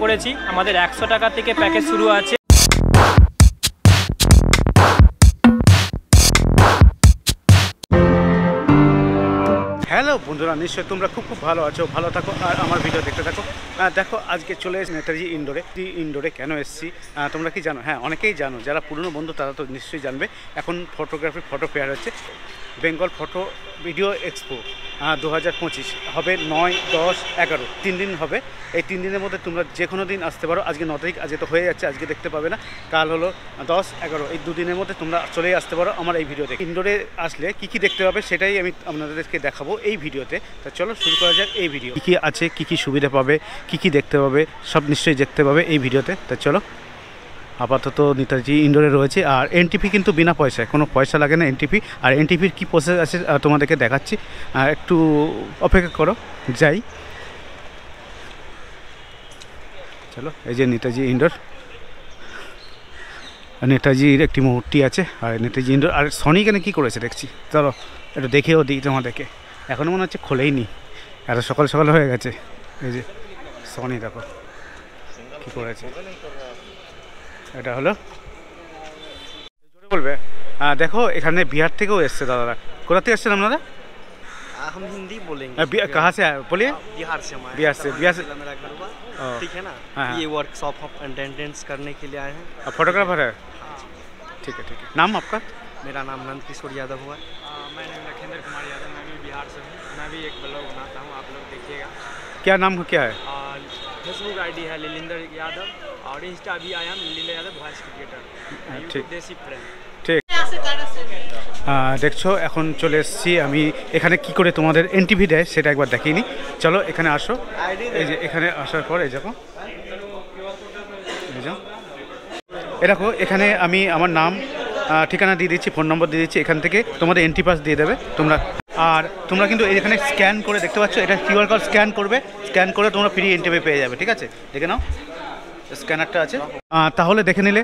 করেছি আমাদের 100 টাকা থেকে প্যাকেজ শুরু আছে। হ্যালো বন্ধুরা, নিশ্চয়ই তোমরা খুব ভালো আছো, ভালো থাকো আর আমার ভিডিও দেখতে থাকো। দেখো আজকে চলে এসেছি নেতাজি ইনডোরে। কেন এসেছি তোমরা কি জানো? হ্যাঁ, অনেকেই জানো, যারা পুরনো বন্ধু তারা তো নিশ্চয়ই জানবে। এখন ফটোগ্রাফি ফটো ফেয়ার হচ্ছে, বেঙ্গল ফটো ভিডিও এক্সপো 2025 হবে 9, 10, 11 3 দিন হবে। এই 3 দিনের মধ্যে তোমরা যে কোনো দিন আসতে পারো। আজকে 9 তারিখ, আজকে তো হয়ে যাচ্ছে, আজকে দেখতে পাবে না, কাল হলো 10, 11, এই 2 দিনের মধ্যে তোমরা চলেই আসতে পারো আমার এই ভিডিওতে। ইনডোরে আসলে কী দেখতে পাবে সেটাই আমি আপনাদেরকে দেখাবো এই ভিডিওতে। তা চলো শুরু করা যাক এই ভিডিও। কী আছে, কী সুবিধা পাবে, কী দেখতে পাবে, সব নিশ্চয়ই দেখতে পাবে এই ভিডিওতে। তা চলো, আপাতত নেতাজি ইনডোরে রয়েছে। আর এনটিপি কিন্তু বিনা পয়সায়, কোনো পয়সা লাগে না এনটিপি। আর এনটিপির কী প্রসেস আছে তোমাদেরকে দেখাচ্ছি, একটু অপেক্ষা করো, যাই। চলো, এই যে নেতাজি ইনডোর, নেতাজির একটি মূর্তি আছে। আর নেতাজি ইনডোর, আর সনি কেন কী করেছে দেখছি, চলো একটু দেখেও দিই তোমাদেরকে। এখনও মনে হচ্ছে খোলেই নি, এত সকাল সকাল হয়ে গেছে। এই যে সনি দেখো কী করেছে, এটা হলো বলবে। দেখো এখানে বিহার থেকেও এসছে দাদারা। কোথা থেকে এসছেন আপনারা? हम हिंदी बोलेंगे। कहाँ से आए बोलिए? बिहार से बिहार से मेरा घर हुआ, ठीक है ना। हाँ। ये वर्कशॉप हम अटेंडेंस करने के लिए आए हैं। फोटोग्राफर है? ठीक है ठीक है। नाम आपका? मेरा नाम नंद किशोर यादव हुआ। मैं लखेंद्र कुमार यादव, मैं भी बिहार से हूँ। मैं भी एक ब्लॉग बनाता हूँ, आप लोग देखिएगा। क्या नाम क्या है? फेसबुक आईडी है लिलिंदर यादव, और इंस्टा भी I am Lilinder Yadav voice creator, YouTube desi friend. ঠিক দেখছো, এখন চলে এসেছি আমি এখানে। কি করে তোমাদের এনটিভি দেয় সেটা একবার দেখিয়ে নিই। চলো এখানে আসো। এই যে এখানে আসার পর এই দেখো, এই দেখো এখানে আমি আমার নাম ঠিকানা দিয়ে দিচ্ছি, ফোন নম্বর দিয়ে দিচ্ছি। এখান থেকে তোমাদের এন্ট্রি পাস দিয়ে দেবে তোমরা। আর তোমরা কিন্তু এখানে স্ক্যান করে দেখতে পাচ্ছ, এটা কিউআর কোড স্ক্যান করবে, স্ক্যান করে তোমরা ফ্রি এন্ট্রি পেয়ে যাবে। ঠিক আছে, দেখে নাও, স্ক্যানারটা আছে। তাহলে দেখে নিলে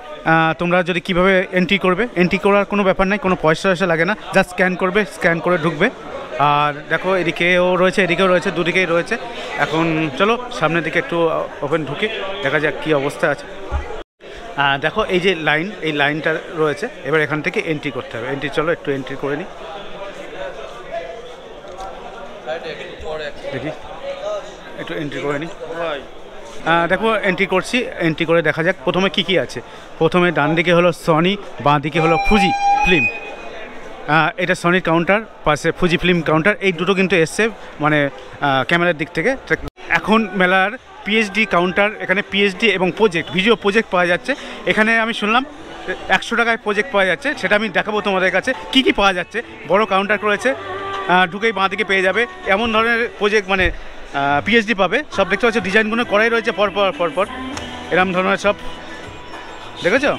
তোমরা যদি কিভাবে এন্ট্রি করবে। এন্ট্রি করার কোনো ব্যাপার নাই, কোনো পয়সা লাগে না, জাস্ট স্ক্যান করবে, স্ক্যান করে ঢুকবে। আর দেখো এদিকেও রয়েছে, এদিকেও রয়েছে, দুদিকেই রয়েছে। এখন চলো সামনের দিকে একটু ওপেন ঢুকি, দেখা যাক কী অবস্থা আছে। দেখো এই যে লাইন, এই লাইনটা রয়েছে, এবার এখান থেকে এন্ট্রি করতে হবে। এন্ট্রি, চলো একটু এন্ট্রি করে নিই, দেখি একটু এন্ট্রি করে নিই। দেখো এন্ট্রি করছি, এন্ট্রি করে দেখা যাক প্রথমে কি আছে। প্রথমে ডান দিকে হলো সনি, বাঁ দিকে হলো ফুজি ফিল্ম। এটা সনির কাউন্টার, পাশে ফুজি ফিল্ম কাউন্টার, এই দুটো কিন্তু এসছে মানে ক্যামেরার দিক থেকে। এখন মেলার পিএইচডি কাউন্টার, এখানে পিএইচডি এবং প্রজেক্ট, ভিডিও প্রজেক্ট পাওয়া যাচ্ছে। এখানে আমি শুনলাম 100 টাকায় প্রজেক্ট পাওয়া যাচ্ছে, সেটা আমি দেখাবো তোমাদের কাছে কি কি পাওয়া যাচ্ছে। বড় কাউন্টার করেছে, ঢুকেই বাঁ দিকে পেয়ে যাবে এমন ধরনের প্রজেক্ট, মানে পিএইচডি পাবে। সব দেখতে পাচ্ছ ডিজাইনগুলো করাই রয়েছে পরপর এরকম ধরনের সব, দেখেছো?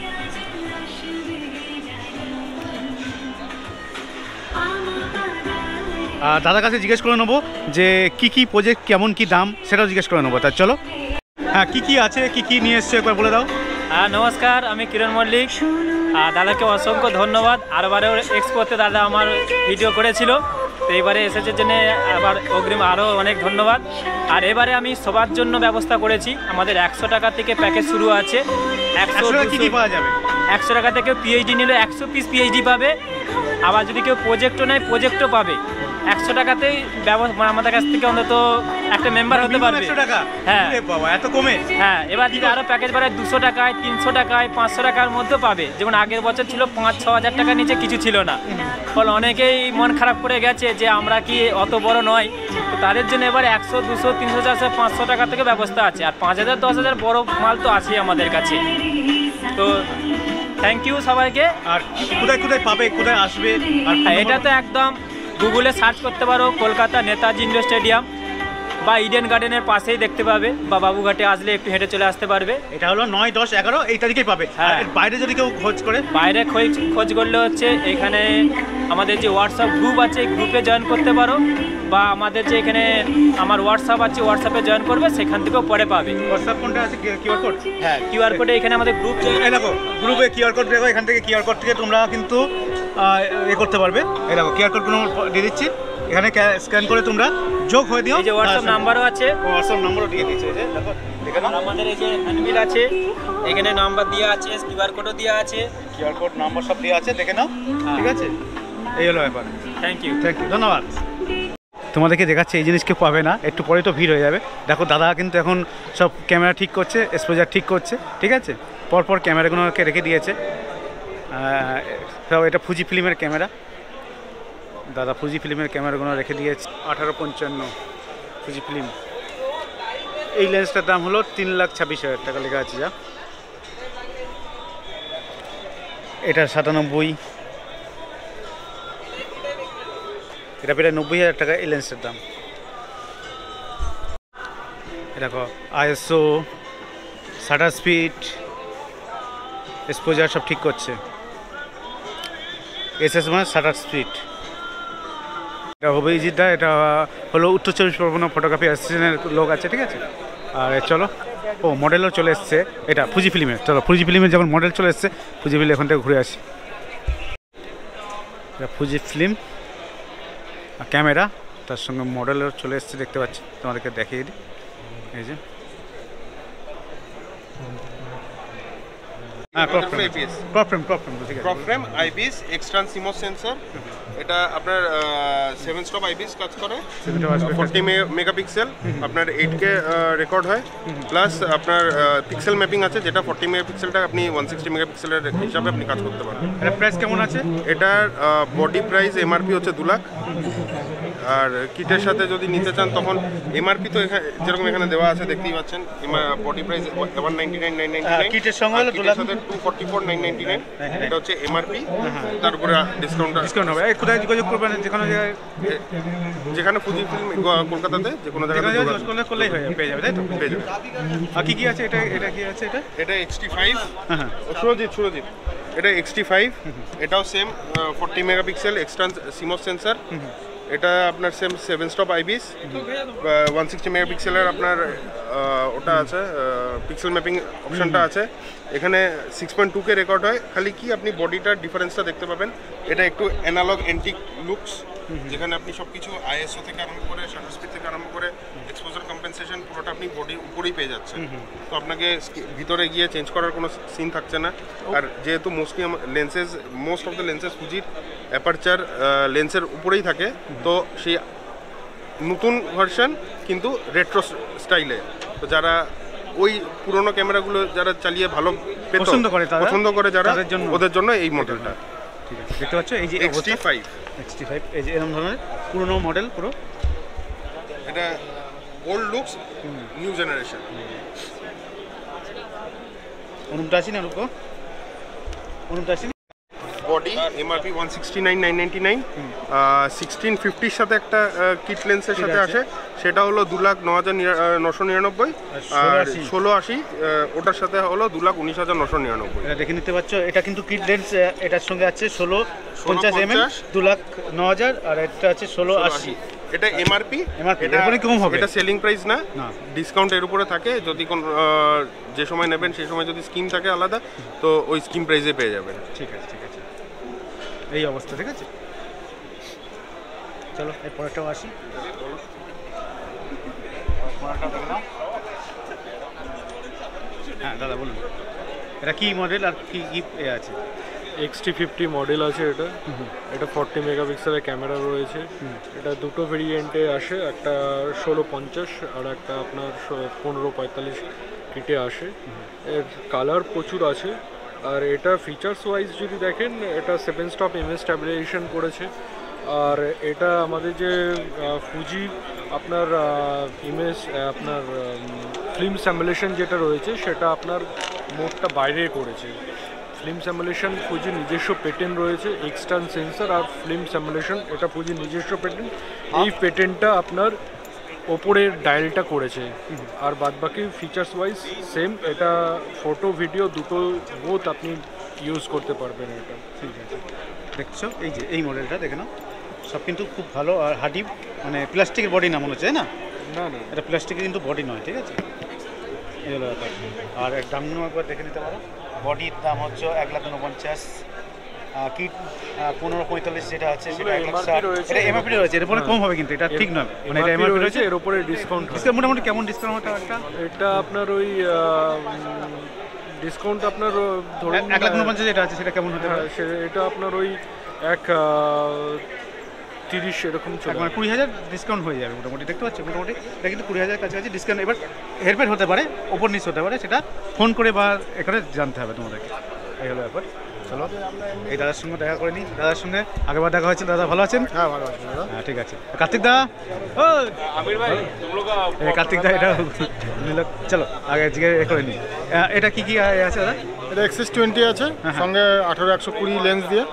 দাদার কাছে জিজ্ঞেস করে নেবো যে কি প্রজেক্ট, কেমন কি দাম, সেটাও জিজ্ঞেস করে নেবো। তা চলো, হ্যাঁ কি আছে, কি নিয়ে এসছো একবার বলে দাও। নমস্কার, আমি কিরণ মল্লিক। দাদাকে অসংখ্য ধন্যবাদ। আরবারেও এক্সপোতে দাদা আমার ভিডিও করেছিল, তো এইবারে এসেছে জন্য আবার অগ্রিম আরও অনেক ধন্যবাদ। আর এবারে আমি সবার জন্য ব্যবস্থা করেছি, আমাদের 100 টাকা থেকে প্যাকেজ শুরু আছে। 100 টাকা থেকে পিএইচডি নিলে 100 পিস পিএইচডি পাবে। আবার যদি কেউ প্রজেক্টও নেয় প্রজেক্টও পাবে। 100 টাকাতেই আমাদের কাছ থেকে অন্তত একটা মেম্বার হতে পারবে। হ্যাঁ, এত কমে? হ্যাঁ, এবার যদি আরও প্যাকেজ বাড়ায় 200 টাকায়, 300 টাকায়, 500 টাকার মধ্যে পাবে। যেমন আগের বছর ছিল 5-6 হাজার টাকার নিচে কিছু ছিল না। ফলে অনেকেই মন খারাপ করে গেছে যে আমরা কি অত বড় নয়। তো তাদের জন্য এবার 100, 200, 300, 400, 500 টাকা থেকে ব্যবস্থা আছে। আর 5000, 10,000 বড় মাল তো আছেই আমাদের কাছে। তো থ্যাংক ইউ সবাইকে। আর কোথায় পাবে, কোথায় আসবে? আর এটা তো একদম গুগলে সার্চ করতে পারো, কলকাতা নেতাজি ইন্ডোর স্টেডিয়াম বা ইডেন গার্ডেনের পাশেই দেখতে পাবে, বা বাবুঘাটে আসলে একটু হেঁটে চলে আসতে পারবে। এটা হলো 9, 10, 11 এই তারিখেই পাবে। হ্যাঁ, বাইরে যদি কেউ খোঁজ করে, বাইরে খোঁজ করলে হচ্ছে এখানে আমাদের যে হোয়াটসঅ্যাপ গ্রুপ আছে, গ্রুপে জয়েন করতে পারো, বা আমাদের যে এখানে আমার হোয়াটসঅ্যাপ আছে, হোয়াটসঅ্যাপে জয়েন করবে, সেখান থেকেও পরে পাবে। হোয়াটসঅ্যাপ কোনটা আছে? QR code? হ্যাঁ, কিউআর কোডে এখানে আমাদের গ্রুপ, এই দেখো গ্রুপে কিউআর কোড দেখো, এখান থেকে কিউআর কোড থেকে তোমরা কিন্তু করতে পারবে। এই দেখো কিউআর কোড দিয়ে দিচ্ছি, এখানে স্ক্যান করে তোমরা যোগ হয়ে দিও। এই যে হোয়াটসঅ্যাপ নাম্বারও আছে, হোয়াটসঅ্যাপ নাম্বারও দিয়ে দিচ্ছে। এই যে দেখো দেখে নাও। আমাদের এই যে হ্যান্ডবিল আছে, এখানে নাম্বার দেওয়া আছে, কিউআর কোডও দেওয়া আছে। কিউআর কোড নাম্বার সব দেওয়া আছে, দেখে নাও। ঠিক আছে, এই হলো ব্যাপার। Thank you. ধন্যবাদ। তোমাদেরকে দেখাচ্ছে এই জিনিস কেউ পাবে না, একটু পরে তো ভিড় হয়ে যাবে। দেখো দাদা কিন্তু এখন সব ক্যামেরা ঠিক করছে, এক্সপোজার ঠিক করছে। ঠিক আছে, পরপর ক্যামেরাগুলোকে রেখে দিয়েছে। সব এটা ফুজি ফিল্মের ক্যামেরা, দাদা ফুজি ফিল্মের ক্যামেরাগুলো রেখে দিয়েছে। 1855 ফুজি ফিল্ম। এই লেন্সটার দাম হলো 3,26,000 টাকা লেখা আছে যা। এটা 97, এটা প্রায় 90,000 টাকা এই লেন্সের দাম। দেখো আইএসও, শাটার স্পিড, এক্সপোজার সব ঠিক করছে। এসএস মানে শাটার স্পিড। এটা অভিজিৎ দা, এটা হলো উত্তর 24 পরগনা ফটোগ্রাফি অ্যাসোসিয়েশনের লোক আছে। ঠিক আছে, আর চলো, ও মডেলও চলে এসছে। এটা ফুজি ফিল্মের, চলো ফুজি ফিল্মের যখন মডেল চলে এসছে, ফুজি ফিল্ম এখান থেকে ঘুরে আসি। এটা ফুজি ফিল্ম ক্যামেরা, তার সঙ্গে মডেলও চলে এসছে, দেখতে পাচ্ছি। তোমাদেরকে দেখিয়ে দিই, এই যে crop frame, IPS, extern CMOS sensor. এটা আপনার 7 স্টপ আইপিএস কাজ করে, 40 মেগাপিক্সেল, আপনার 8K রেকর্ড হয়, প্লাস আপনার পিক্সেল ম্যাপিং আছে, যেটা 40 মেগাপিক্সেলটা আপনি 160 মেগাপিক্সেলের হিসাবে আপনি কাজ করতে পারেন। এটা প্রাইস কেমন আছে? এটার বডি প্রাইস এমআরপি হচ্ছে 2 লাখ। আর কিটের সাথে যদি নিতে চান তখন এমআরপি তো যেরকম এখানে দেওয়া আছে দেখতেই পাচ্ছেন, বডি প্রাইস 199,999, কিটের সঙ্গে হলো 2 লাখ 244,999। এটা হচ্ছে এমআরপি, তার উপরে ডিসকাউন্ট হবে। কোথায় যোগাযোগ করবেন? যেখানে জায়গায়, যেখানে ফুজি ফিল্ম কলকাতাতে যে কোনো জায়গায় যোগাযোগ করলেই পেয়ে যাবে, তাই তো? পেয়ে যাবে। আর কি কি আছে? এটা কি আছে? এটা XT5, সুরজিৎ, এটা XT5, এটাও same 40 megapixel extern CMOS sensor. এটা আপনার সেম 7 স্টপ আইবিএস, 160 মেগাপিক্সেলের আপনার ওটা আছে, পিক্সেল ম্যাপিং অপশনটা আছে। এখানে 6.2K রেকর্ড হয়। খালি কি আপনি বডিটার ডিফারেন্সটা দেখতে পাবেন, এটা একটু অ্যানালগ এন্টিক লুকস, যেখানে আপনি সব কিছু আইএসও থেকে আরম্ভ করে, শাটার স্পিড থেকে আরম্ভ করে, এক্সপোজার কম্পেনসেশন পুরোটা আপনি বডির উপরেই পেয়ে যাচ্ছেন। তো আপনাকে ভিতরে গিয়ে চেঞ্জ করার কোনো সিন থাকছে না। আর যেহেতু মোস্ট অফ দ্য লেন্সেস ফুজির অ্যাপারচার লেন্সের উপরেই থাকে, তো সেই নতুন ভার্সন কিন্তু রেট্রো স্টাইলে। তো যারা ওই পুরোনো ক্যামেরাগুলো যারা চালিয়ে ভালো পছন্দ করে যারা, ওদের জন্য এই মডেলটা। ঠিক আছে, দেখতে পাচ্ছ এই যে XT5, এই যে এরকম ধরনের পুরোনো মডেল পুরো। এটা ওল্ড লুকস নিউ জেনারেশন। অনুপটা আসি না, রুকো, অনুপটা আসি। বডি এমআরপি 169,999, 1650 সাথে একটা কিট লেন্সের সাথে আসে, সেটা হলো 2,09,999। আর 1680 ওটার সাথে হলো 2,19,999। এটা দেখে নিতে পারছো, এটা কিন্তু কিট লেন্স, এটার সঙ্গে আছে 1650 mm 2,09,000, আর এটা আছে 1680। এটা এমআরপি, এটা কম হবে, এটা সেলিং প্রাইস না, ডিসকাউন্ট এর উপরে থাকে। যদি কোন যে সময় নেবেন সেই সময় যদি স্কিম থাকে আলাদা, তো ওই স্কিম প্রাইসে পেয়ে যাবেন। ঠিক আছে, ঠিক আছে, এই অবস্থা। ঠিক আছে, চলো এর পরেরটাও আসি। হ্যাঁ দাদা বলুন, এটা কি মডেল আর কি কি আছে? XT50 মডেল আছে। এটা 40 মেগাপিক্সেলের ক্যামেরা রয়েছে। এটা দুটো ভেরিয়েন্টে আসে, একটা 1650 আর একটা আপনার 1545 কিটে আসে। এর কালার প্রচুর আছে। আর এটা ফিচার্স ওয়াইজ যদি দেখেন, এটা 7 স্টপ ইমেজ স্ট্যাবিলাইজেশন করেছে। আর এটা আমাদের যে ফুজি আপনার ইমেজ আপনার ফিল্ম স্যাম্বুলেশন যেটা রয়েছে, সেটা আপনার মোডটা বাইরে করেছে। ফিল্ম স্যাম্বুলেশন ফুজির নিজস্ব পেটেন্ট রয়েছে, এক্সটার্ন সেন্সর আর ফিল্ম স্যাম্বুলেশন, এটা ফুজির নিজস্ব পেটেন্ট। এই পেটেন্টটা আপনার ওপরের ডায়ালটা করেছে। আর বাদবাকি ফিচার্স ওয়াইজ সেম। এটা ফটো ভিডিও দুটো বোথ আপনি ইউজ করতে পারবেন। এটা ঠিক আছে, দেখছো এই যে এই মডেলটা দেখে নাও, সব কিন্তু খুব ভালো। আর হার্ডি মানে প্লাস্টিকের বডি না মনে হচ্ছে, না না না এটা প্লাস্টিকের কিন্তু বডি নয়। ঠিক আছে, এই হলো ব্যাপার। আর এর দাম একবার দেখে নিতে পারো। বডির দাম হচ্ছে 1,49,000, কিট 15-45 যেটা আছে সেটা এগুলো MRP 160 রয়েছে। এটা এমআরপি রয়েছে, এর উপরে কম হবে কিন্তু এটা ঠিক নয়, মানে এটা MRP এমআরপি রয়েছে, রয়েছে। এর উপরে ডিসকাউন্ট ডিসকাউন্ট মোটামুটি কেমন ডিসকাউন্ট হতে একটা এটা আপনার ওই ডিসকাউন্ট আপনার ধরুন 1,49,000 যেটা আছে সেটা কেমন হতে পারে? এটা আপনার ওই 30 এরকম চলে মানে 20,000 ডিসকাউন্ট হয়ে যাবে মোটামুটি, দেখতে পাচ্ছি মোটামুটি এটা কিন্তু 20,000 কাছাকাছি ডিসকাউন্ট। এবার হেরফের হতে পারে, ওপর নিচ হতে পারে, সেটা ফোন করে বা এখানে জানতে হবে তোমাদেরকে। এই হলো ব্যাপার। চলো এই দাদার সঙ্গে দেখা করে নিই। দাদার সঙ্গে আগেবার দেখা হয়েছিল। দাদা ভালো আছেন? হ্যাঁ ভালো আছে দাদা। হ্যাঁ ঠিক আছে। কার্তিক দা, ও কার্তিক দা, এটা চলো আগে জিজ্ঞেস করে নিই এটা কি কি আছে দাদা? এটা XS20 আছে, সঙ্গে 18-120 লেন্স দিয়ে।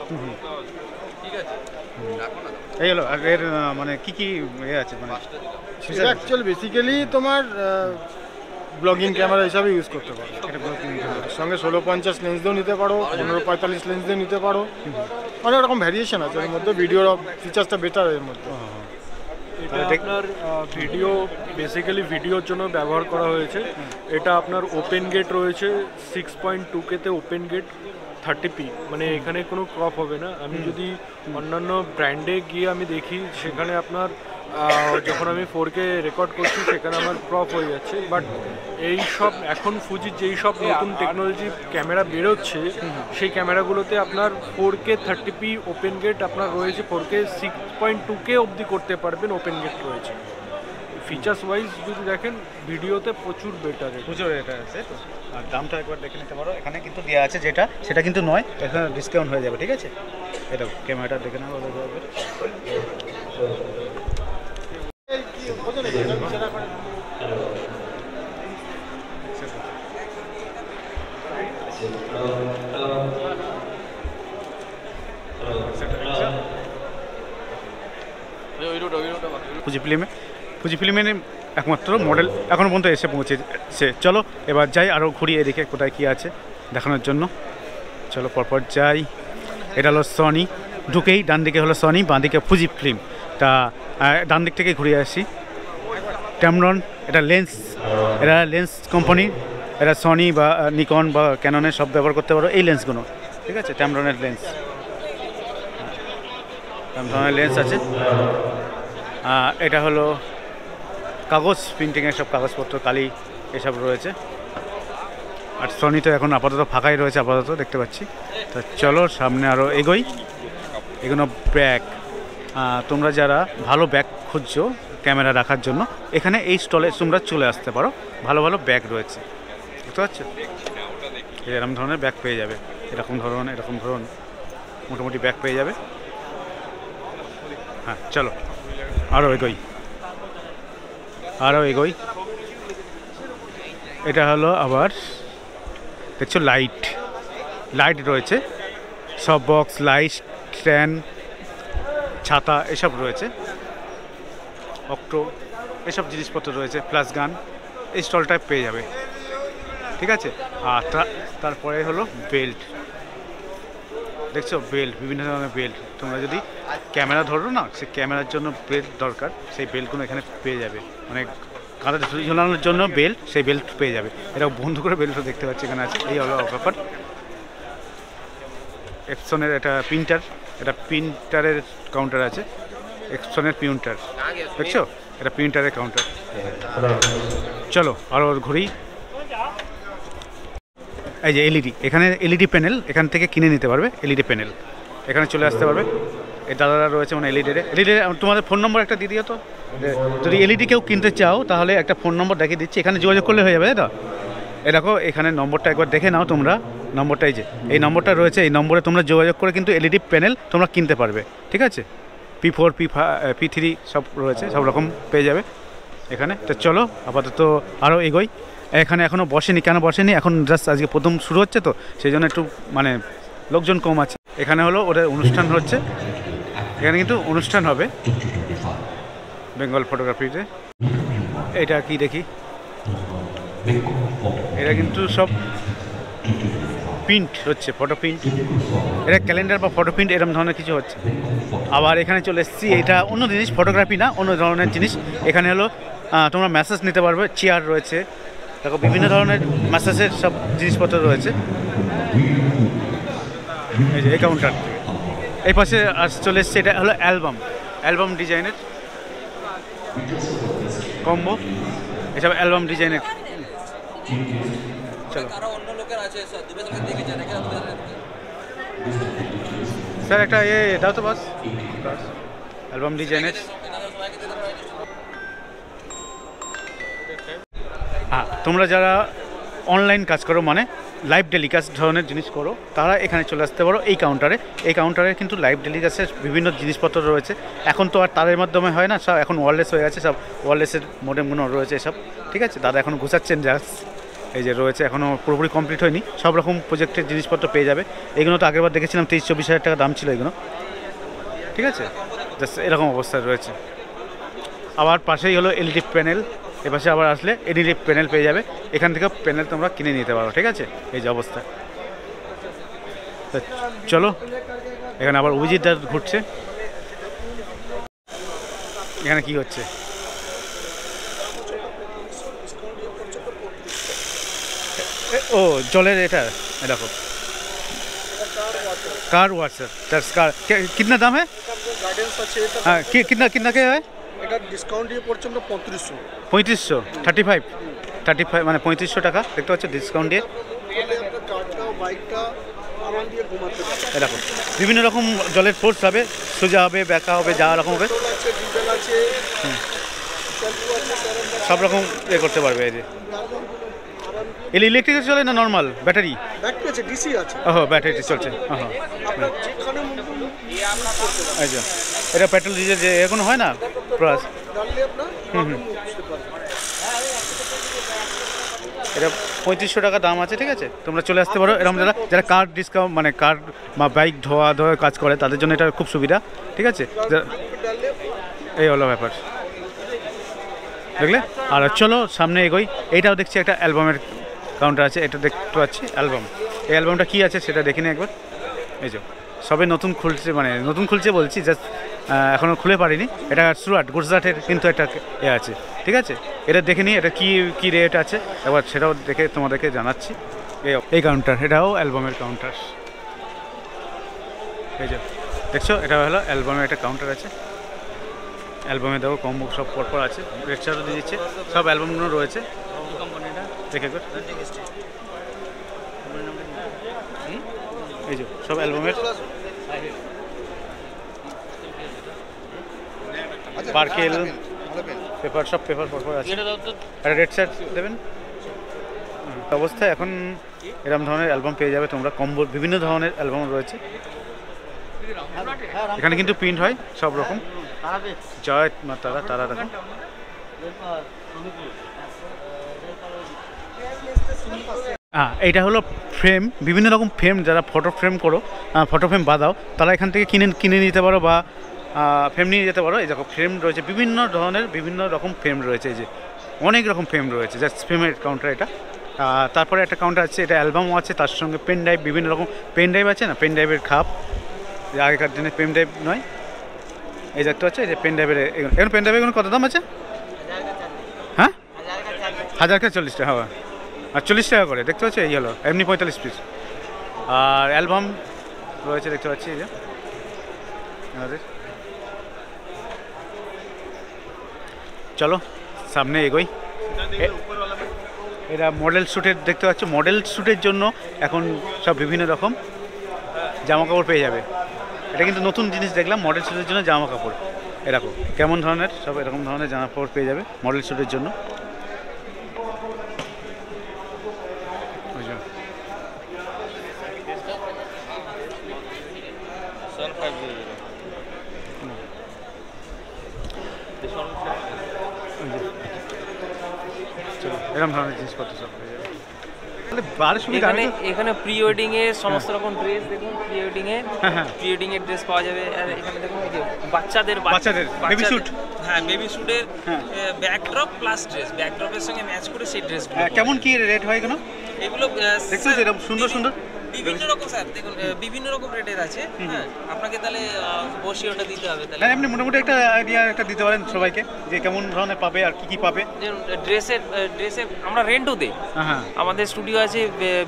এই হলো। আর এর মানে কি কি আছে মানে এটা অ্যাকচুয়ালি বেসিক্যালি তোমার ব্লগিং ক্যামেরা হিসাবে ইউজ করতে পারো। এটা ব্লকিং সঙ্গে 16-50 লেন্স দিয়েও নিতে পারো, 15-45 লেন্স দিয়ে নিতে পারো, অনেক রকম ভ্যারিয়েশন আছে এর মধ্যে। ভিডিওর ফিচার্সটা বেটার এর মধ্যে। এটা আপনার ভিডিও, বেসিক্যালি ভিডিওর জন্য ব্যবহার করা হয়েছে। এটা আপনার ওপেন গেট রয়েছে 6.2K-তে ওপেন গেট 30p, মানে এখানে কোনো ক্রপ হবে না। আমি যদি অন্যান্য ব্র্যান্ডে গিয়ে আমি দেখি সেখানে আপনার যখন আমি 4K রেকর্ড করছি সেখানে আমার ক্রপ হয়ে যাচ্ছে। বাট এই সব এখন ফুজির যেই সব নতুন টেকনোলজি ক্যামেরা বেরোচ্ছে সেই ক্যামেরাগুলোতে আপনার 4K 30p ওপেন গেট আপনার রয়েছে, 4K 6.2K অবধি করতে পারবেন, ওপেন গেট রয়েছে। ফিচার্স ওয়াইজ যদি দেখেন ভিডিওতে প্রচুর বেটার। পুজোর এটা আছে তো, আর দামটা একবার দেখে নিতে পারো। এখানে কিন্তু দেওয়া আছে যেটা, সেটা কিন্তু নয়, এখানে ডিসকাউন্ট হয়ে যাবে, ঠিক আছে? এটা ক্যামেরাটা দেখে নেবো। ফুজি ফিল্মের একমাত্র মডেল এখনও পর্যন্ত এসে পৌঁছেছে। চলো এবার যাই, আরও ঘুরিয়ে দেখে কোথায় কী আছে দেখানোর জন্য। চলো পরপর যাই। এটা হলো সনি, ঢুকেই ডান দিকে হলো সনি, বাঁ দিকে ফুজি ফিল্ম। তা ডান দিক থেকে ঘুরিয়ে আসি। ট্যামরন, এটা লেন্স, এটা লেন্স কোম্পানি। এটা সনি বা নিকন বা ক্যাননের সব ব্যবহার করতে পারো এই লেন্সগুলো, ঠিক আছে? ট্যামরনের লেন্স, ট্যামরনের লেন্স আছে। এটা হলো কাগজ প্রিন্টিংয়ের সব কাগজপত্র, কালি এসব রয়েছে। আর সনি তো এখন আপাতত ফাঁকাই রয়েছে, আপাতত দেখতে পাচ্ছি। তো চলো সামনে আরও এগোই। এগুলো ব্যাগ, তোমরা যারা ভালো ব্যাগ খুঁজছো ক্যামেরা রাখার জন্য, এখানে এই স্টলে তোমরা চলে আসতে পারো। ভালো ভালো ব্যাগ রয়েছে, বুঝতে পারছো? এরকম ধরনের ব্যাগ পেয়ে যাবে, এরকম ধরন মোটামুটি ব্যাগ পেয়ে যাবে। হ্যাঁ চলো আরও এগোই। এটা হলো আবার দেখছো লাইট রয়েছে, সব বক্স, লাইট, স্ট্যান্ড, ছাতা এসব রয়েছে, অক্টো এসব জিনিসপত্র রয়েছে, ফ্ল্যাশ গান এই স্টলটায় পেয়ে যাবে, ঠিক আছে? আর তারপরে হলো বেল্ট, দেখছো বেল্ট, বিভিন্ন ধরনের বেল্ট। তোমরা যদি ক্যামেরা ধরো না, সেই ক্যামেরার জন্য বেল্ট দরকার, সেই বেল্টগুলো এখানে পেয়ে যাবে। মানে কাঁধে ঝোলানোর জন্য বেল্ট, সেই বেল্ট পেয়ে যাবে। এটা বন্ধ করে বেল্টও দেখতে পাচ্ছি এখানে আছে। এই হলো ব্যাপার। এক্সনের এটা প্রিন্টার, এটা প্রিন্টারের কাউন্টার আছে, এক্সনের প্রিন্টার, দেখছো? এটা প্রিন্টারের কাউন্টার। চলো আরও ঘুরি। এই যে এলইডি, এখানে এলইডি প্যানেল এখান থেকে কিনে নিতে পারবে। এলইডি প্যানেল এখানে চলে আসতে পারবে। এই দাদারা রয়েছে মানে এলইডি তোমাদের ফোন নম্বর একটা দিয়ে দিও তো। যদি এলইডি কেউ কিনতে চাও তাহলে একটা ফোন নম্বর দেখিয়ে দিচ্ছি, এখানে যোগাযোগ করলে হয়ে যাবে, তাই তো? এই দেখো এখানে নম্বরটা একবার দেখে নাও তোমরা। নম্বরটা এই যে এই নম্বরটা রয়েছে, এই নম্বরে তোমরা যোগাযোগ করে কিন্তু এলইডি প্যানেল তোমরা কিনতে পারবে, ঠিক আছে? P4 P3 সব রয়েছে, সব রকম পেয়ে যাবে এখানে। তো চলো আপাতত আরও এগোই। এখানে এখনও বসেনি, কেন বসেনি? এখন জাস্ট আজকে প্রথম শুরু হচ্ছে তো, সেই জন্য একটু মানে লোকজন কম আছে। এখানে হলো ওদের অনুষ্ঠান হচ্ছে, এখানে কিন্তু অনুষ্ঠান হবে বেঙ্গল ফটোগ্রাফিতে। এটা কি দেখি, এটা কিন্তু সব প্রিন্ট হচ্ছে, ফটো প্রিন্ট। এটা ক্যালেন্ডার বা ফটো প্রিন্ট এরকম ধরনের কিছু হচ্ছে। আবার এখানে চলে এসেছি, এটা অন্য জিনিস, ফটোগ্রাফি না, অন্য ধরনের জিনিস। এখানে হলো তোমরা ম্যাসেজ নিতে পারবে, চেয়ার রয়েছে, দেখো বিভিন্ন ধরনের ম্যাসেজের সব জিনিসপত্র রয়েছে। এই যে এই কাউন্টার থেকে এই পাশে চলে এসছে, এটা হলো অ্যালবাম ডিজাইনের কম্বো, এসব অ্যালবাম ডিজাইনের। চলো স্যার একটা দাও তো বাস, অ্যালবাম ডিজাইনের। হ্যাঁ, তোমরা যারা অনলাইন কাজ করো, মানে লাইভ টেলিকাস্ট ধরনের জিনিস করো, তারা এখানে চলে আসতে পারো এই কাউন্টারে। এই কাউন্টারে কিন্তু লাইভ টেলিকাস্টের বিভিন্ন জিনিসপত্র রয়েছে। এখন তো আর তারের মাধ্যমে হয় না, সব এখন ওয়্যারলেস হয়ে গেছে, সব ওয়্যারলেসের মডেমগুলো রয়েছে এসব, ঠিক আছে। দাদা এখন ঘুষাচ্ছেন জাস্ট, এই যে রয়েছে, এখনও পুরোপুরি কমপ্লিট হয়নি। সব রকম প্রজেক্টের জিনিসপত্র পেয়ে যাবে। এগুলো তো আগেরবার দেখেছিলাম 23-24 হাজার টাকা দাম ছিল এগুলো, ঠিক আছে। জাস্ট এরকম অবস্থায় রয়েছে। আবার পাশেই হলো এলইডি প্যানেল, এপাশে আবার আসলে এলইডি প্যানেল পেয়ে যাবে। এখান থেকে প্যানেল তোমরা কিনে নিতে পারো, ঠিক আছে। এই যে অবস্থা। চলো, এখানে আবার অভিজিৎ দা ঘুরছে। এখানে কি হচ্ছে? ও জলের এটা দেখো, कार वाशर कार कितना दाम है? हाँ कितना क्या है? এটা ডিসকাউন্ট দিয়ে পড়ছে আমরা 3500 35 মানে 3500 টাকা দেখতে পাচ্ছ ডিসকাউন্ট দিয়ে। বাইকটা আরাম দিয়ে ঘুমাতে পারবে। দেখো বিভিন্ন রকম জলের ফোর্স হবে, সোজা হবে, ব্যাকা হবে, যা রকম হবে আছে, ডিজেল আছে, সব রকম এ করতে পারবে। এই যে ইলেকট্রিক চলে না নর্মাল ব্যাটারি? ব্যাটারি আছে, ডিসি আছে। ওহো ব্যাটারি চলছে। আপনার যেখানে এই যে এটা পেট্রোল ডিজেল যে এখন হয় না প্লাস, ডাললে আপনার বুঝতে পারবেন। এটা 3500 টাকা দাম আছে, ঠিক আছে। তোমরা চলে আসতে পারো। এরকম যারা কার ডিসকাউন্ট মানে কার বা বাইক ধোয়া কাজ করে, তাদের জন্য এটা খুব সুবিধা, ঠিক আছে। এই হলো ব্যাপার, দেখলে। আর চলো সামনে এগোই। এইটাও দেখছি একটা অ্যালবামের কাউন্টার আছে, এটা দেখতে পাচ্ছি অ্যালবাম। এই অ্যালবামটা কী আছে সেটা দেখে নিই একবার। এই যে সবে নতুন খুলছে, মানে নতুন খুলছে বলছি, জাস্ট এখনও খুলে পারিনি। এটা গুজরাটের কিন্তু একটা এ আছে, ঠিক আছে। এটা দেখে নিই এটা কী রেট আছে, এবার সেটাও দেখে তোমাদেরকে জানাচ্ছি। এই কাউন্টার, এটাও অ্যালবামের কাউন্টার। এই যে দেখছো, এটা হলো অ্যালবামের একটা কাউন্টার আছে। অ্যালবামে দেখো কম্বো সব পরপর আছে, রেড চার্টও দিয়ে দিচ্ছে, সব অ্যালবামগুলো রয়েছে। দেখে এই যে সব অ্যালবামের পার্কেল পেপার, সব পেপার পরপর আছে। আর রেড চার্ট দেবেন অবস্থায়। এখন এরকম ধরনের অ্যালবাম পেয়ে যাবে তোমরা, কম্বো বিভিন্ন ধরনের অ্যালবাম রয়েছে এখানে, কিন্তু প্রিন্ট হয় সব রকম। জয় মা তারা, তারা দেখো। এইটা হলো ফ্রেম, বিভিন্ন রকম ফ্রেম। যারা ফটো ফ্রেম করো, ফটো ফ্রেম বাঁধাও, তারা এখান থেকে কিনে নিতে পারো বা ফ্রেম নিয়ে যেতে পারো। এই দেখো ফ্রেম রয়েছে বিভিন্ন ধরনের, বিভিন্ন রকম ফ্রেম রয়েছে। এই যে অনেক রকম ফ্রেম রয়েছে, জাস্ট ফ্রেমের কাউন্টার এটা। তারপরে একটা কাউন্টার আছে, এটা অ্যালবামও আছে, তার সঙ্গে পেন ড্রাইভ, বিভিন্ন রকম পেন ড্রাইভ আছে না, পেন ড্রাইভের খাপ, আগেকার দিনে পেন ড্রাইভ নয়। এই দেখতে পাচ্ছ, এই যে পেন ড্রাইভের এখন পেন ড্রাইভের কত দাম আছে? হ্যাঁ 1040 টাকা, হ্যাঁ, আর 40 টাকা করে দেখতে পাচ্ছ। এই হলো এমনি 45 পিস। আর অ্যালবাম রয়েছে দেখতে পাচ্ছি, এই যে আমাদের। চলো সামনে এগোই। এটা মডেল শ্যুটের দেখতে পাচ্ছ, মডেল শ্যুটের জন্য এখন সব বিভিন্ন রকম জামা কাপড় পেয়ে যাবে। এটা কিন্তু নতুন জিনিস দেখলাম, মডেল শ্যুটের জন্য জামা কাপড়। এরকম কেমন ধরনের সব এরকম ধরনের জামা কাপড় পেয়ে যাবে মডেল শ্যুটের জন্য। এরকম ধরনের জিনিসপত্র সব পেয়ে যাবে। এখানে প্রি ওয়েডিং এর সমস্ত রকম ড্রেস দেখুন, প্রি ওয়েডিং এর ড্রেস পাওয়া যাবে। আর এখানে দেখুন এই যে বাচ্চাদের বেবি স্যুট, হ্যাঁ বেবি স্যুটের ব্যাকড্রপ প্লাস ড্রেস, ব্যাকড্রপের সঙ্গে ম্যাচ করে সেই ড্রেসগুলো। কেমন কি রেট হয় এগুলো? এগুলো দেখছো এরকম সুন্দর সুন্দর বিভিন্ন রকম স্যার দেখুন বিভিন্ন রকম রেটের আছে হ্যাঁ আপনাকে তাহলে বসিয়ে ওটা দিতে হবে তাহলে না এমনি মোটামুটি একটা আইডিয়া একটা দিতে পারেন সবাইকে যে কেমন ধরনের পাবে আর কি পাবে। ড্রেসের আমরা রেন্টও দিই। হ্যাঁ আমাদের স্টুডিও আছে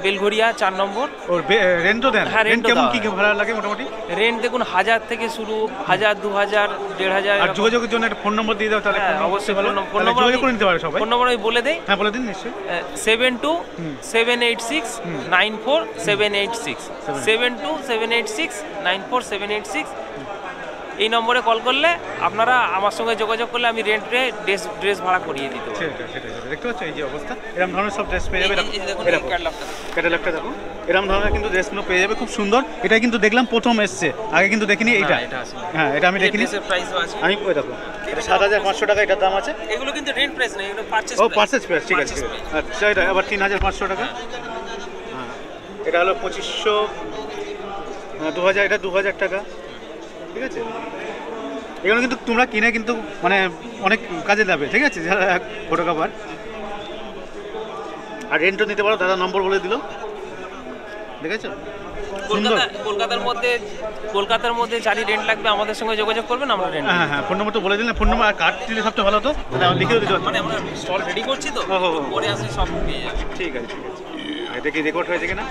বেলঘরিয়া 4 নম্বর। ওর রেন্টও দেন? হ্যাঁ, রেন্ট rent ও কেমন দেওয়া কি ভাড়া লাগে মোটামুটি? রেন্ট দেখুন 1000 থেকে শুরু, 1000, 2000, 1500। আর যোগাযোগের জন্য একটা ফোন নম্বর দিয়ে দাও তাহলে। হ্যাঁ, অবশ্যই ভালো ফোন নম্বর যোগাযোগ করে নিতে পারে সবাই। ফোন নম্বর আমি বলে দেই। হ্যাঁ বলে দিন নিশ্চয়ই। 7278694786 7278694786 এই নম্বরে কল করলে আপনারা আমার সঙ্গে যোগাযোগ করলে আমি রেন্টে ড্রেস ভাড়া করিয়ে দিতে পারবো। সেটা দেখতে পাচ্ছ এই যে অবস্থা, এরকম ধরনের সব ড্রেস পেয়ে যাবে। দেখুন ক্যাটালগটা দেখো, এরকম ধরনের কিন্তু ড্রেসগুলো পেয়ে যাবে, খুব সুন্দর। এটা কিন্তু দেখলাম প্রথম এসছে, আগে কিন্তু দেখিনি এইটা। হ্যাঁ এটা আমি দেখিনি। ড্রেসের প্রাইসও আছে। আমি ওই দেখো এটা 7500 টাকা এটার দাম আছে। এগুলো কিন্তু রেন্ট প্রাইস না, এগুলো পারচেজ ও পারচেজ প্রাইস, ঠিক আছে। আচ্ছা এটা আবার 3500 টাকা। হ্যাঁ এটা হলো 2500, 2000, এটা 2000 টাকা, ঠিক আছে। এগুলো কিন্তু তোমরা কিনে কিন্তু মানে অনেক কাজে যাবে, ঠিক আছে, যারা ফটোগ্রাফার। আর রেন্টও নিতে পারো, দাদা নম্বর বলে দিল, দেখেছো। কলকাতার মধ্যে যারই রেন্ট লাগবে আমাদের সঙ্গে যোগাযোগ করবেন, আমরা রেন্ট। হ্যাঁ ফোন নম্বর তো বলে দিলেন, ফোন নম্বর আর কার্ড দিলে সবচেয়ে ভালো হতো, তাহলে লিখেও দিতে মানে আমরা স্টল রেডি করছি তো, পরে আসলে সব পেয়ে যাবে। ঠিক আছে। এটা কি রেকর্ড হয়েছে কিনা?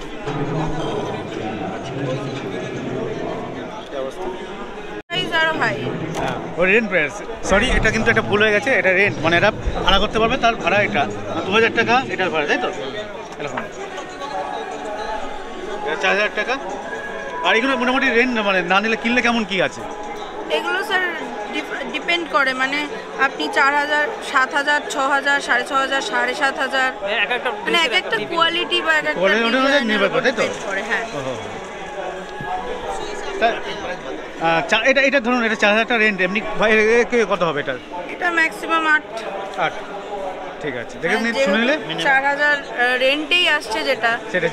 রেন্ট প্রাইস, সরি এটা কিন্তু একটা ভুল হয়ে গেছে, এটা রেন্ট মানে এটা ভাড়া করতে পারবে, তার ভাড়া এটা 2000 টাকা এটার ভাড়া, তাই তো? এরকম 4000 টাকা। আর এগুলো মোটামুটি রেন্ট মানে না নিলে কিনলে কেমন কি আছে? এগুলো স্যার ডিপেন্ড করে, মানে আপনি 4000, 7000, 6000, 6500, 7500, মানে এক একটা কোয়ালিটি বা এক একটা নির্ভর করে, তাই তো? হ্যাঁ। এটা ধরুন এটা 4000 টাকা রেন্ট, এমনি কত হবে এটা? এটা ম্যাক্সিমাম 8। ঠিক আছে, দেখে শুনে নিলে 4000 রেন্টেই আসছে যেটা,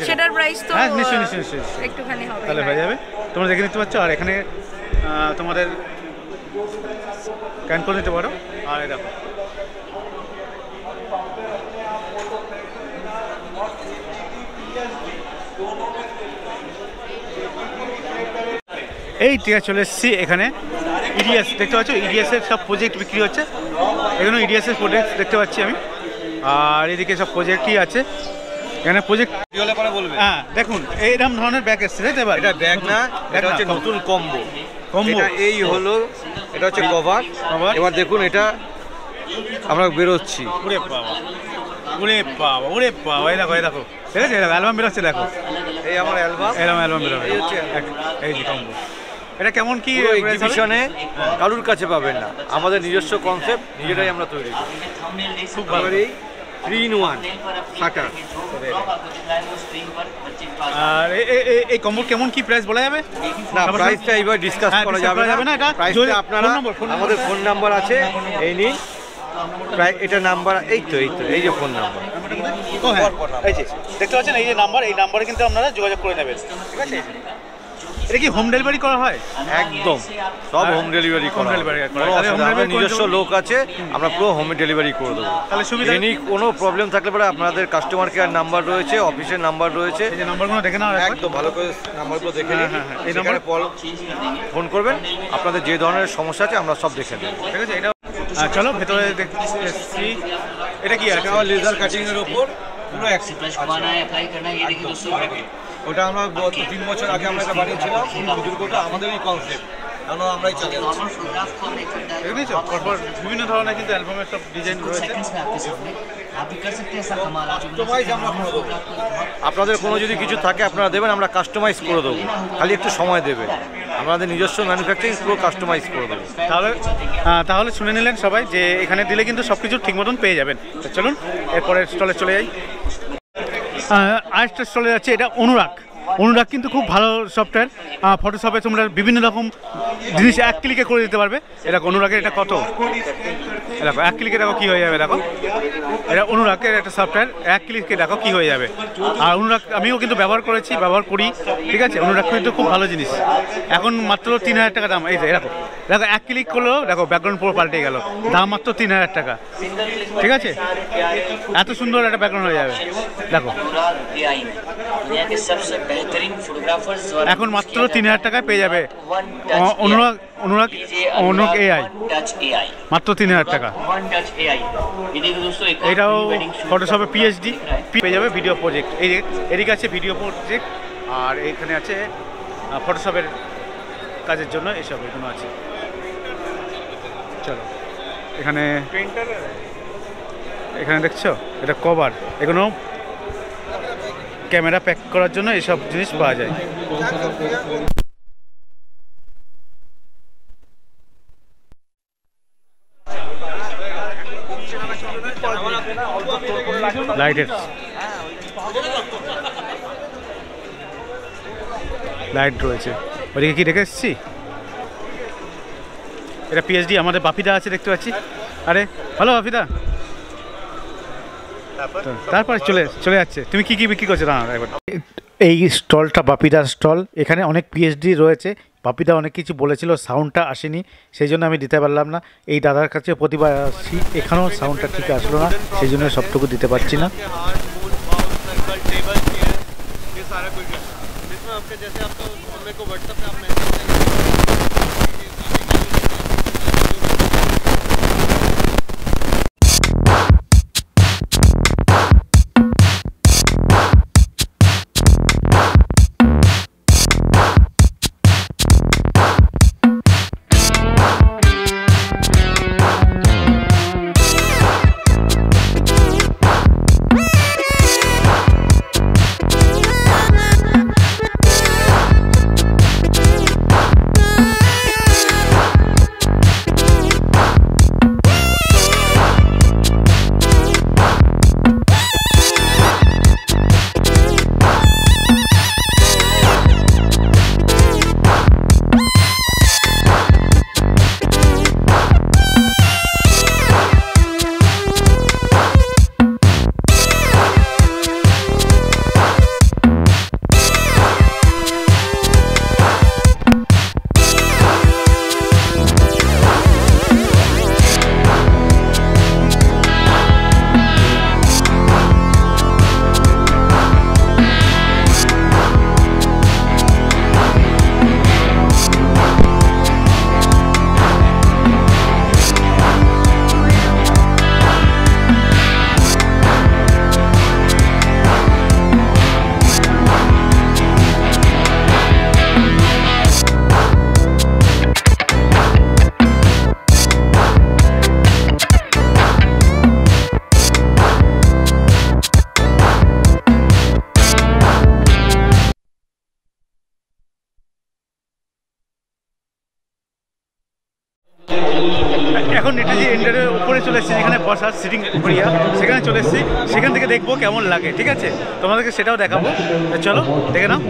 সেটার প্রাইস তো নিশ্চয়ই একটুখানি হবে, তাহলে হয়ে যাবে। তোমরা দেখে নিতে পারছো। আর এখানে তোমাদের স্ক্যান করে নিতে পারো। আর দেখো এই ঠিক আছে, চলে এসেছি এখানে। ইডিএস দেখতে পাচ্ছ, ইডিএসের সব প্রজেক্ট বিক্রি হচ্ছে। এখানে ইডিএসের প্রজেক্ট দেখতে পাচ্ছি আমি। আর এদিকে সব প্রজেক্টই আছে এখানে। প্রজেক্ট হ্যাঁ দেখুন এইরকম ধরনের ব্যাগ এসছে, তাই তো? এবার এটা ব্যাগ না, এটা হচ্ছে নতুন কম্বো। এটা এই হলো, এটা হচ্ছে কভার। এবার দেখুন এটা আমরা বেরোচ্ছি। ওরে বাবা, ওরে বাবা, ওরে বাবা, এই দেখো, এই দেখো, ঠিক আছে, অ্যালবাম বেরোচ্ছে, দেখো এই আমার অ্যালবাম, অ্যালবাম বেরোবে। এই যে কম্বো, এটা কেমন কি এক্সিবিশনে কারুর কাছে পাবেন না, আমাদের নিজস্ব কনসেপ্ট, নিজেরাই আমরা তৈরি করি। খুব ভালো। 3-in-1 shutter. আর এই কম্বো কেমন কি প্রাইস বলা যাবে না? প্রাইসটা এইবার ডিসকাস করা যাবে না। এটা প্রাইসটা আপনারা আমাদের ফোন নাম্বার আছে, এই নিন। প্রায় এটা নাম্বার, এই তো এই যে ফোন নাম্বার, এই যে দেখতে পাচ্ছেন, এই যে নাম্বার, এই নাম্বারে কিন্তু আপনারা যোগাযোগ করে নেবেন, ঠিক আছে। এটা কি হোম ডেলিভারি করা হয়? একদম সব হোম ডেলিভারি করা হয়। আমাদের নিজস্ব লোক আছে, আমরা পুরো হোম ডেলিভারি করে দেবো। তাহলে সুবিধা নেই, কোনো প্রবলেম থাকলে পরে আপনাদের কাস্টমার কেয়ার নাম্বার রয়েছে, অফিসের নাম্বার রয়েছে, এই যে নাম্বারগুলো দেখে নাও একদম ভালো করে নাম্বারগুলো দেখে নিন। এই নাম্বারে ফোন করবেন, আপনাদের যে ধরনের সমস্যা আছে আমরা সব দেখে নেব, ঠিক আছে। এটা চলো ভেতরে দেখছি। এটা কি আছে? লেজার কাটিং এর উপর পুরো ওটা আমরা 3 বছর আগে আমরা এটা বানিয়েছিলাম, দুর্গটা আমাদেরই কনসেপ্ট, কারণ আমরাই চালিয়েছি। বিভিন্ন ধরনের কিন্তু অ্যালবামের সব ডিজাইন রয়েছে। আপনাদের কোনো যদি কিছু থাকে আপনারা দেবেন, আমরা কাস্টমাইজ করে দেবো, খালি একটু সময় দেবেন। আমাদের নিজস্ব ম্যানুফ্যাকচারিং পুরো কাস্টমাইজ করে দেবো। তাহলে শুনে নিলেন সবাই যে এখানে দিলে কিন্তু সব কিছু ঠিক মতন পেয়ে যাবেন। চলুন এরপরের স্টলে চলে যাই। আরেকটা স্টলে যাচ্ছে, এটা অনুরাগ কিন্তু খুব ভালো সফটওয়্যার। ফটোশপে তোমরা বিভিন্ন রকম জিনিস এক ক্লিকে করে দিতে পারবে। এরকম অনুরাগের এটা কত, দেখো এক ক্লিকে দেখো কী হয়ে যাবে। দেখো এটা অনুরাগের একটা সফটওয়্যার, এক ক্লিকে দেখো কী হয়ে যাবে। আর অনুরাগ আমিও কিন্তু ব্যবহার করি, ঠিক আছে। অনুরাগ কিন্তু খুব ভালো জিনিস। এখন মাত্র 3000 টাকা দাম। এই যে এরকম দেখো এক ক্লিক করলো, দেখো ব্যাকগ্রাউন্ড পুরো পাল্টে গেল। দাম মাত্র 3000 টাকা, ঠিক আছে? এত সুন্দর একটা ব্যাকগ্রাউন্ড হয়ে যাবে। দেখো এখন মাত্র 3000 টাকায় পেয়ে যাবে অনুরাগ AI, মাত্র 3000 টাকা। এটাও ফটোশপে PhD পেয়ে যাবে। ভিডিও প্রজেক্ট, এদিকে আছে ভিডিও প্রজেক্ট, আর এইখানে আছে ফটোশপের কাজের জন্য এসব এগুলো আছে। চলো এখানে দেখছো এটা কভার, এগুলো ক্যামেরা প্যাক করার জন্য এসব জিনিস পাওয়া যায়। লাইটের লাইট রয়েছে, ওদিকে কি রেখে এসেছি। এটা PhD, আমাদের বাপিদা আছে দেখতে পাচ্ছি। আরে ভালো বাপিদা। তারপরে চলে যাচ্ছে। তুমি কি কি বিক্রি করছো? এই স্টলটা বাপিদার স্টল। এখানে অনেক PhD রয়েছে। বাপিদা অনেক কিছু বলেছিল, সাউন্ডটা আসেনি, সেই জন্য আমি দিতে পারলাম না। এই দাদার কাছে প্রতিবার আসি, এখানেও সাউন্ডটা ঠিক আসলো না, সেই জন্য সবটুকু দিতে পারছি না। এখন নেতাজি এন্ডারের উপরে চলে এসেছি, যেখানে বসার সিটিং এরিয়া, সেখানে চলে এসেছি। সেখান থেকে দেখবো কেমন লাগে, ঠিক আছে? তোমাদেরকে সেটাও দেখাবো। চলো দেখে নাও।